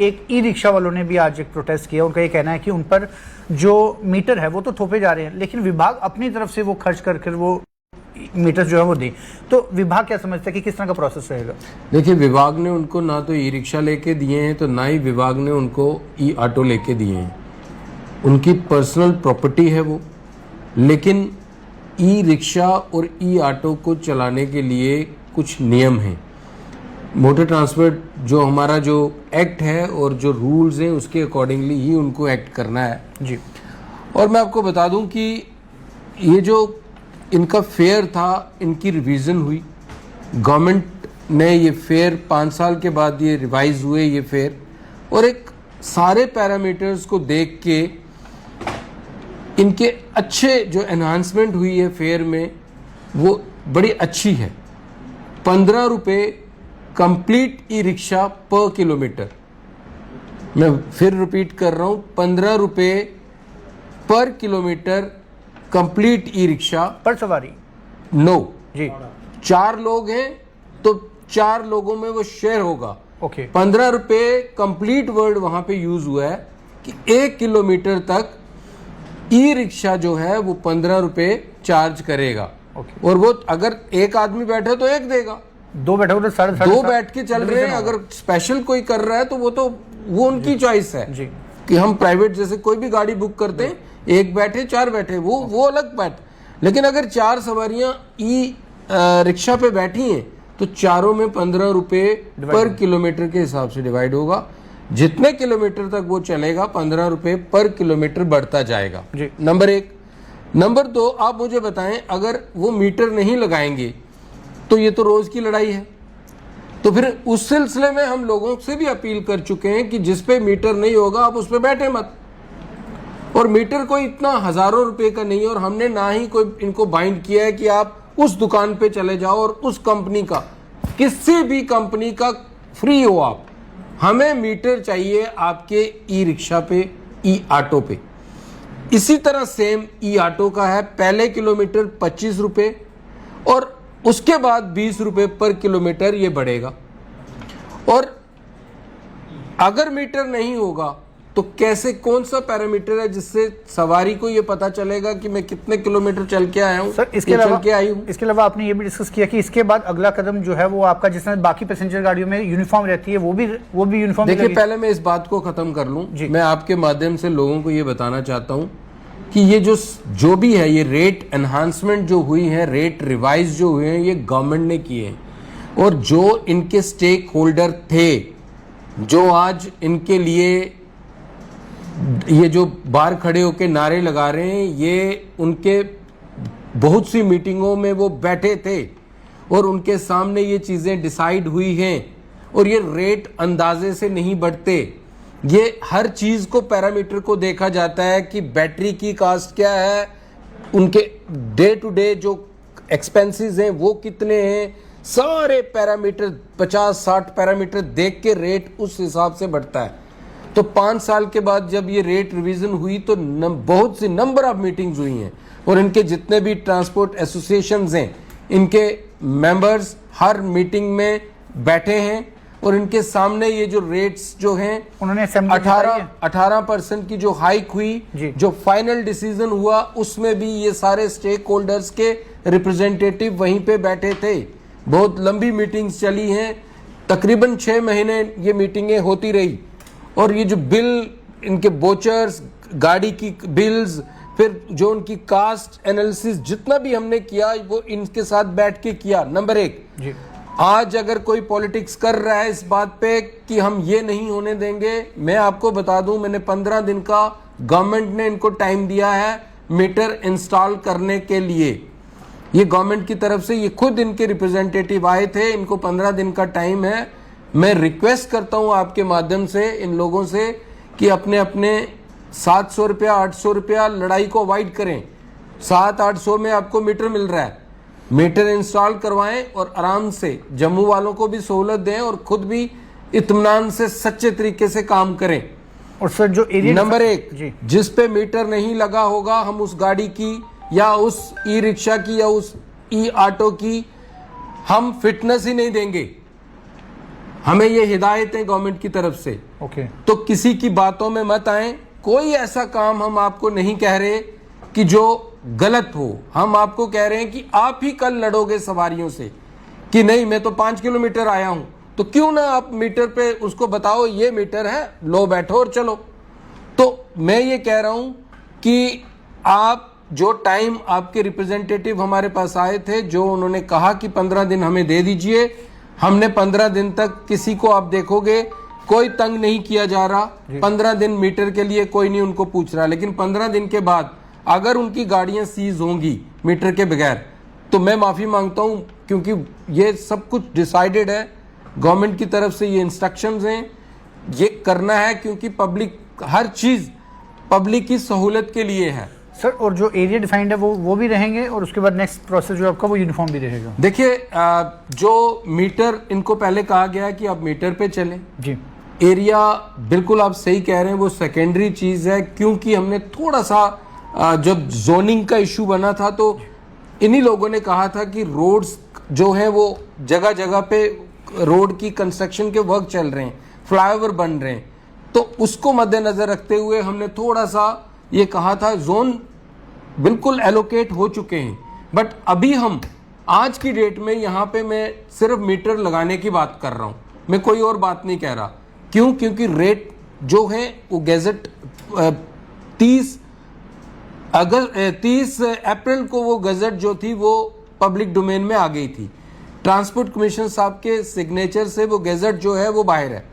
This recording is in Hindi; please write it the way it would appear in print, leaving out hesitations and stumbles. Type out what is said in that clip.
एक ई रिक्शा वालों ने भी आज एक प्रोटेस्ट किया। उनका ये कहना है कि उन पर जो मीटर है वो तो थोपे जा रहे हैं, लेकिन विभाग अपनी तरफ से वो खर्च कर वो मीटर जो है वो दे। तो विभाग क्या समझता है कि किस तरह का प्रोसेस रहेगा? देखिए, विभाग ने उनको ना तो ई रिक्शा लेके दिए हैं, तो ना ही विभाग ने उनको ई ऑटो लेके दिए हैं। उनकी पर्सनल प्रॉपर्टी है वो। लेकिन ई रिक्शा और ई ऑटो को चलाने के लिए कुछ नियम हैं। मोटर ट्रांसपोर्ट जो हमारा जो एक्ट है और जो रूल्स हैं उसके अकॉर्डिंगली ही उनको एक्ट करना है जी। और मैं आपको बता दूं कि ये जो इनका फेयर था, इनकी रिवीजन हुई। गवर्नमेंट ने ये फेयर 5 साल के बाद ये रिवाइज हुए ये फेयर, और एक सारे पैरामीटर्स को देख के इनके अच्छे जो एनहांसमेंट हुई है फेयर में वो बड़ी अच्छी है। 15 रुपये कंप्लीट ई रिक्शा पर किलोमीटर। मैं फिर रिपीट कर रहा हूँ, 15 रुपये पर किलोमीटर कंप्लीट ई रिक्शा पर सवारी। नो जी, 4 लोग हैं तो 4 लोगों में वो शेयर होगा। ओके। 15 रुपये कंप्लीट वर्ड वहां पे यूज हुआ है कि 1 किलोमीटर तक ई रिक्शा जो है वो 15 रुपये चार्ज करेगा। ओके। और वो अगर एक आदमी बैठे तो एक देगा, 2 बैठे तो 7.5, 2 बैठ के चल रहे हैं। अगर स्पेशल कोई कर रहा है तो वो उनकी चॉइस है जी। कि हम प्राइवेट जैसे कोई भी गाड़ी बुक करते हैं, 1 बैठे 4 बैठे, वो अलग बात। लेकिन अगर 4 सवारियां ई रिक्शा पे बैठी हैं तो चारों में 15 रुपये पर किलोमीटर के हिसाब से डिवाइड होगा। जितने किलोमीटर तक वो चलेगा 15 रुपये पर किलोमीटर बढ़ता जाएगा। नंबर 1। नंबर 2, आप मुझे बताएं, अगर वो मीटर नहीं लगाएंगे तो ये तो रोज की लड़ाई है। तो फिर उस सिलसिले में हम लोगों से भी अपील कर चुके हैं कि जिस पे मीटर नहीं होगा आप उस पे बैठे मत। और मीटर कोई इतना हजारों रुपए का नहीं है, और हमने ना ही कोई इनको बाइंड किया है कि आप उस दुकान पे चले जाओ और उस कंपनी का, किसी भी कंपनी का फ्री हो आप। हमें मीटर चाहिए आपके ई रिक्शा पे, ई ऑटो पे। इसी तरह सेम ई ऑटो का है, पहले किलोमीटर 25 रुपये और उसके बाद 20 रुपये पर किलोमीटर ये बढ़ेगा। और अगर मीटर नहीं होगा तो कैसे, कौन सा पैरामीटर है जिससे सवारी को ये पता चलेगा कि मैं कितने किलोमीटर चल के आया हूँ? सर, इसके अलावा आपने ये भी डिस्कस किया कि इसके बाद अगला कदम जो है वो आपका, जिसमें बाकी पैसेंजर गाड़ियों में यूनिफॉर्म रहती है, वो भी यूनिफॉर्म। देखिए, पहले मैं इस बात को खत्म कर लूं। मैं आपके माध्यम से लोगों को ये बताना चाहता हूं कि ये जो भी है, ये रेट एनहांसमेंट जो हुई है, रेट रिवाइज जो हुए हैं, ये गवर्नमेंट ने किए हैं। और जो इनके स्टेक होल्डर थे, जो आज इनके लिए ये जो बाहर खड़े होकर नारे लगा रहे हैं, ये उनके बहुत सी मीटिंगों में वो बैठे थे और उनके सामने ये चीजें डिसाइड हुई हैं। और ये रेट अंदाजे से नहीं बढ़ते, ये हर चीज को, पैरामीटर को देखा जाता है कि बैटरी की कास्ट क्या है, उनके डे टू डे जो एक्सपेंसेस हैं वो कितने हैं, सारे पैरामीटर 50-60 पैरामीटर देख के रेट उस हिसाब से बढ़ता है। तो 5 साल के बाद जब ये रेट रिवीजन हुई तो बहुत सी नंबर ऑफ मीटिंग्स हुई हैं, और इनके जितने भी ट्रांसपोर्ट एसोसिएशंस हैं, इनके मेंबर्स हर मीटिंग में बैठे हैं और इनके सामने ये जो रेट्स जो हैं, उन्होंने 18% की जो हाइक हुई, जो फाइनल डिसीजन हुआ, उसमें भी ये सारे स्टेक होल्डर्स के रिप्रेजेंटेटिव वहीं पे बैठे थे। बहुत लंबी मीटिंग्स चली हैं, तकरीबन 6 महीने ये मीटिंगें होती रही। और ये जो बिल, इनके बोचर्स, गाड़ी की बिल्स, फिर जो उनकी कास्ट एनालिसिस, जितना भी हमने किया वो इनके साथ बैठ के किया। नंबर 1, आज अगर कोई पॉलिटिक्स कर रहा है इस बात पे कि हम ये नहीं होने देंगे, मैं आपको बता दूं, मैंने 15 दिन का गवर्नमेंट ने इनको टाइम दिया है मीटर इंस्टॉल करने के लिए। ये गवर्नमेंट की तरफ से, ये खुद इनके रिप्रेजेंटेटिव आए थे, इनको 15 दिन का टाइम है। मैं रिक्वेस्ट करता हूं आपके माध्यम से इन लोगों से कि अपने अपने 700 रुपया 800 रुपया लड़ाई को अवॉइड करें। 700-800 में आपको मीटर मिल रहा है, मीटर इंस्टॉल करवाएं और आराम से जम्मू वालों को भी सहूलत दें और खुद भी इत्मीनान से सच्चे तरीके से काम करें। और सर, जो एरिया नंबर 1, जिस पे मीटर नहीं लगा होगा, हम उस गाड़ी की या उस ई रिक्शा की या उस ई ऑटो की हम फिटनेस ही नहीं देंगे। हमें ये हिदायतें गवर्नमेंट की तरफ से, ओके तो किसी की बातों में मत आए। कोई ऐसा काम हम आपको नहीं कह रहे कि जो गलत हो, हम आपको कह रहे हैं कि आप ही कल लड़ोगे सवारियों से कि नहीं मैं तो 5 किलोमीटर आया हूं, तो क्यों ना आप मीटर पे उसको बताओ ये मीटर है, लो बैठो और चलो। तो मैं ये कह रहा हूं कि आप जो टाइम आपके रिप्रेजेंटेटिव हमारे पास आए थे, जो उन्होंने कहा कि 15 दिन हमें दे दीजिए, हमने 15 दिन तक किसी को आप देखोगे कोई तंग नहीं किया जा रहा। 15 दिन मीटर के लिए कोई नहीं उनको पूछ रहा, लेकिन 15 दिन के बाद अगर उनकी गाड़ियां सीज होंगी मीटर के बगैर तो मैं माफी मांगता हूं, क्योंकि ये सब कुछ डिसाइडेड है, गवर्नमेंट की तरफ से ये इंस्ट्रक्शंस हैं, ये करना है क्योंकि पब्लिक, हर चीज पब्लिक की सहूलत के लिए है। सर, और जो एरिया डिफाइंड है वो भी रहेंगे, और उसके बाद नेक्स्ट प्रोसेस जो आपका वो यूनिफॉर्म भी रहेगा? देखिए, जो मीटर इनको पहले कहा गया है कि आप मीटर पे चलें जी। एरिया बिल्कुल आप सही कह रहे हैं, वो सेकेंडरी चीज है, क्योंकि हमने थोड़ा सा जब जोनिंग का इशू बना था तो इन्हीं लोगों ने कहा था कि रोड्स जो है वो जगह जगह पे रोड की कंस्ट्रक्शन के वर्क चल रहे हैं, फ्लाईओवर बन रहे हैं, तो उसको मद्देनजर रखते हुए हमने थोड़ा सा ये कहा था। जोन बिल्कुल एलोकेट हो चुके हैं, बट अभी हम आज की डेट में यहाँ पे मैं सिर्फ मीटर लगाने की बात कर रहा हूँ, मैं कोई और बात नहीं कह रहा। क्यों? क्योंकि रेट जो है वो गैजेट 30 अप्रैल को वो गजट जो थी वो पब्लिक डोमेन में आ गई थी। ट्रांसपोर्ट कमीशन साहब के सिग्नेचर से वो गजट जो है वो बाहर है।